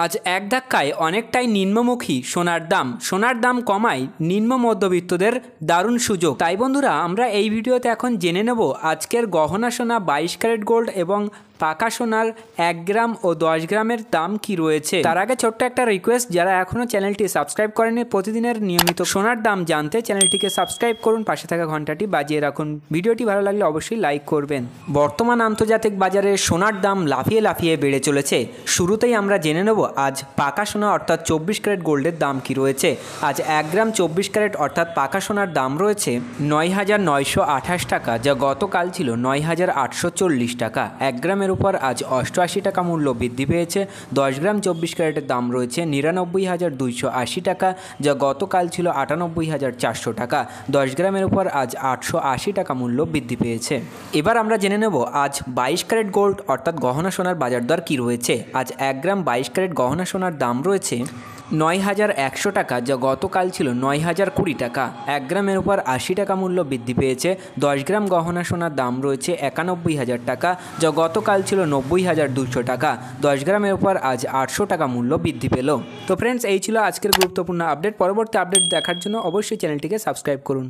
আজ এক ধাক্কায় অনেকটাই নিম্নমুখী সোনার দাম কমায় নিম্ন মধ্যবিত্তদের দারুণ সুযোগ। তাই বন্ধুরা, আমরা এই ভিডিওতে এখন জেনে নেব আজকের গহনা সোনা 22 ক্যারেট গোল্ড এবং পাকা সোনার 1 গ্রাম ও 10 গ্রামের দাম কি রয়েছে। তার আগে ছোট্ট একটা রিকোয়েস্ট, যারা এখনও চ্যানেলটি সাবস্ক্রাইব করেনি প্রতিদিনের নিয়মিত সোনার দাম জানতে চ্যানেলটিকে সাবস্ক্রাইব করুন, পাশে থাকা ঘন্টাটি বাজিয়ে রাখুন। ভিডিওটি ভালো লাগলে অবশ্যই লাইক করবেন। বর্তমান আন্তর্জাতিক বাজারে সোনার দাম লাফিয়ে লাফিয়ে বেড়ে চলেছে। শুরুতেই আমরা জেনে নেব আজ পাকা সোনা অর্থাৎ 24 ক্যারেট গোল্ডের দাম কি রয়েছে। আজ 1 গ্রাম 24 ক্যারেট অর্থাৎ পাকা সোনার দাম রয়েছে 9,928 টাকা, যা গতকাল ছিল 9,840 টাকা। 1 গ্রামের উপর আজ 88 টাকা মূল্য বৃদ্ধি পেয়েছে। 10 গ্রাম 24 ক্যারেটের দাম রয়েছে 99,280 টাকা, যা গতকাল ছিল 98,400 টাকা। 10 গ্রামের উপর আজ 880 টাকা মূল্য বৃদ্ধি পেয়েছে। এবার আমরা জেনে নেব আজ 22 ক্যারেট গোল্ড অর্থাৎ গহনা সোনার বাজার দর কী রয়েছে। আজ 1 গ্রাম 22 ক্যারেট গহনা সোনার দাম রয়েছে 9,100 টাকা, যা গতকাল ছিল 9,020 টাকা। 1 গ্রামের উপর 80 টাকা মূল্য বৃদ্ধি পেয়েছে। 10 গ্রাম গহনা সোনার দাম রয়েছে 91,000 টাকা, যা গতকাল ছিল 90,200 টাকা। 10 গ্রামের উপর আজ 800 টাকা মূল্য বৃদ্ধি পেল। তো ফ্রেন্ডস, এই ছিল আজকের গুরুত্বপূর্ণ আপডেট। পরবর্তী আপডেট দেখার জন্য অবশ্যই চ্যানেলটিকে সাবস্ক্রাইব করুন।